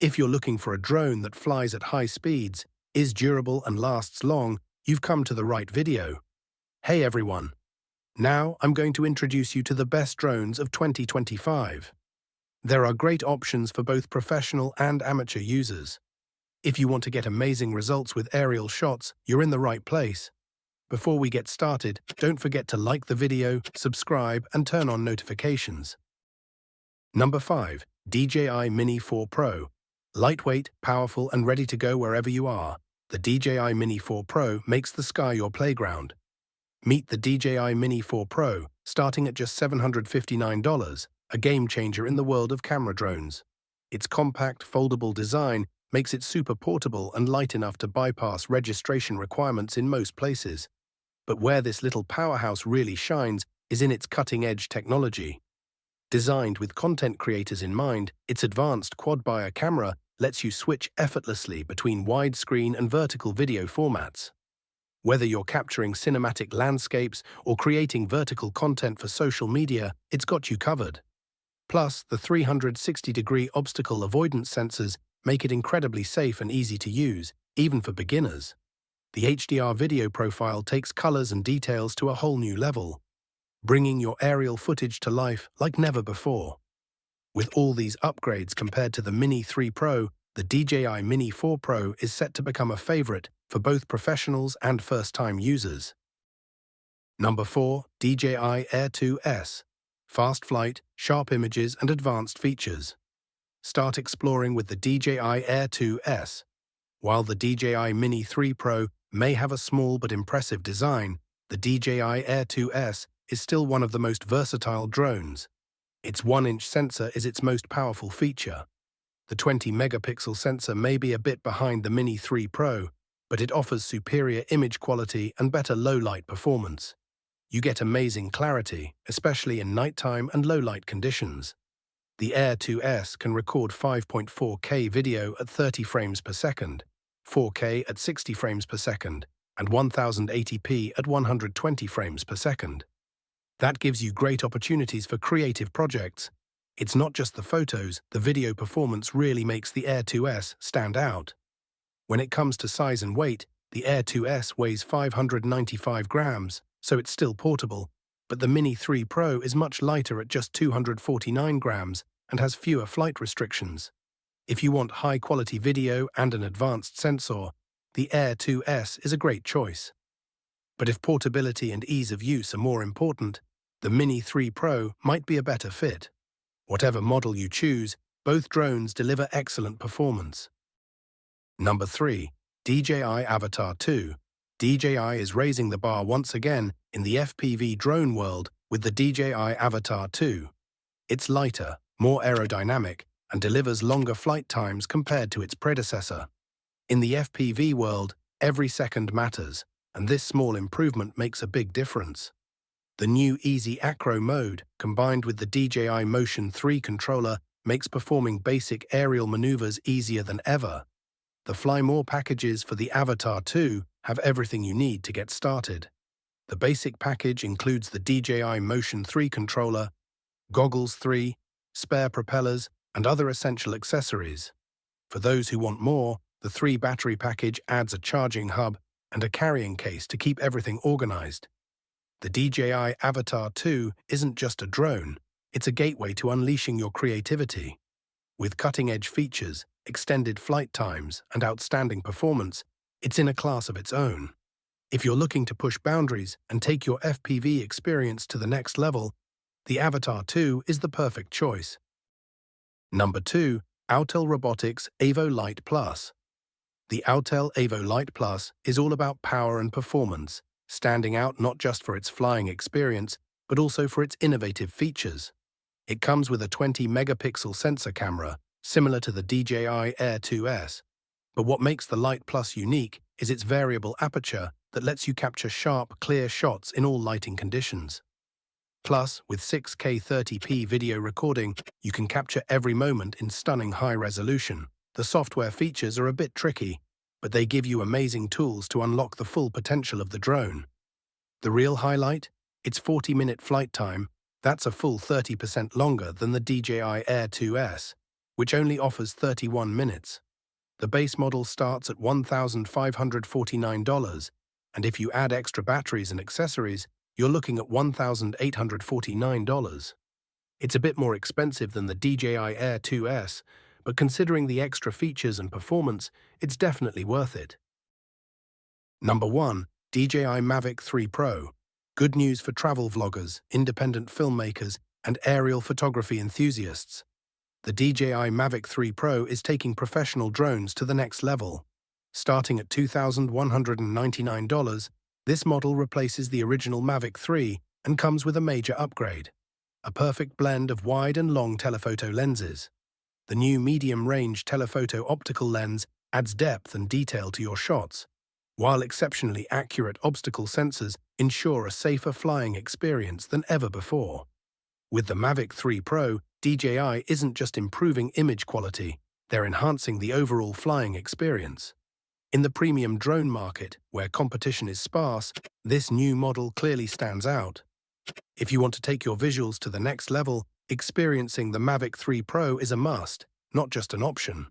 If you're looking for a drone that flies at high speeds, is durable and lasts long, you've come to the right video. Hey everyone! Now I'm going to introduce you to the best drones of 2025. There are great options for both professional and amateur users. If you want to get amazing results with aerial shots, you're in the right place. Before we get started, don't forget to like the video, subscribe, and turn on notifications. Number 5. DJI Mini 4 Pro. Lightweight, powerful, and ready to go wherever you are, the DJI Mini 4 Pro makes the sky your playground. Meet the DJI Mini 4 Pro, starting at just $759, a game-changer in the world of camera drones. Its compact, foldable design makes it super portable and light enough to bypass registration requirements in most places. But where this little powerhouse really shines is in its cutting-edge technology. Designed with content creators in mind, its advanced quad-buyer camera lets you switch effortlessly between widescreen and vertical video formats. Whether you're capturing cinematic landscapes or creating vertical content for social media, it's got you covered. Plus, the 360-degree obstacle avoidance sensors make it incredibly safe and easy to use, even for beginners. The HDR video profile takes colors and details to a whole new level, bringing your aerial footage to life like never before. With all these upgrades compared to the Mini 3 Pro, the DJI Mini 4 Pro is set to become a favorite for both professionals and first-time users. Number 4. DJI Air 2S. Fast flight, sharp images, and advanced features. Start exploring with the DJI Air 2S. While the DJI Mini 3 Pro may have a small but impressive design, the DJI Air 2S is still one of the most versatile drones. Its 1-inch sensor is its most powerful feature. The 20-megapixel sensor may be a bit behind the Mini 3 Pro, but it offers superior image quality and better low-light performance. You get amazing clarity, especially in nighttime and low-light conditions. The Air 2S can record 5.4K video at 30 frames per second, 4K at 60 frames per second, and 1080p at 120 frames per second. That gives you great opportunities for creative projects. It's not just the photos, the video performance really makes the Air 2S stand out. When it comes to size and weight, the Air 2S weighs 595 grams, so it's still portable, but the Mini 3 Pro is much lighter at just 249 grams and has fewer flight restrictions. If you want high-quality video and an advanced sensor, the Air 2S is a great choice. But if portability and ease of use are more important, the Mini 3 Pro might be a better fit. Whatever model you choose, both drones deliver excellent performance. Number 3. DJI Avata 2. DJI is raising the bar once again in the FPV drone world with the DJI Avata 2. It's lighter, more aerodynamic, and delivers longer flight times compared to its predecessor. In the FPV world, every second matters, and this small improvement makes a big difference. The new Easy Acro mode, combined with the DJI Motion 3 controller, makes performing basic aerial maneuvers easier than ever. The Fly More packages for the Avata 2 have everything you need to get started. The basic package includes the DJI Motion 3 controller, Goggles 3, spare propellers, and other essential accessories. For those who want more, the 3-battery package adds a charging hub and a carrying case to keep everything organized. The DJI Avata 2 isn't just a drone, it's a gateway to unleashing your creativity. With cutting-edge features, extended flight times, and outstanding performance, it's in a class of its own. If you're looking to push boundaries and take your FPV experience to the next level, the Avata 2 is the perfect choice. Number 2. Autel Robotics Evo Lite Plus. The Autel Evo Lite Plus is all about power and performance, standing out not just for its flying experience, but also for its innovative features. It comes with a 20-megapixel sensor camera, similar to the DJI Air 2S. But what makes the Lite Plus unique is its variable aperture that lets you capture sharp, clear shots in all lighting conditions. Plus, with 6K 30p video recording, you can capture every moment in stunning high resolution. The software features are a bit tricky, but they give you amazing tools to unlock the full potential of the drone. The real highlight? Its 40-minute flight time. That's a full 30% longer than the DJI Air 2S. which only offers 31 minutes. The base model starts at $1,549, and if you add extra batteries and accessories, you're looking at $1,849. It's a bit more expensive than the DJI Air 2S, but considering the extra features and performance, it's definitely worth it. Number 1. DJI Mavic 3 Pro. Good news for travel vloggers, independent filmmakers, and aerial photography enthusiasts. The DJI Mavic 3 Pro is taking professional drones to the next level. Starting at $2,199, this model replaces the original Mavic 3 and comes with a major upgrade. A perfect blend of wide and long telephoto lenses. The new medium-range telephoto optical lens adds depth and detail to your shots, while exceptionally accurate obstacle sensors ensure a safer flying experience than ever before. With the Mavic 3 Pro, DJI isn't just improving image quality, they're enhancing the overall flying experience. In the premium drone market, where competition is sparse, this new model clearly stands out. If you want to take your visuals to the next level, experiencing the Mavic 3 Pro is a must, not just an option.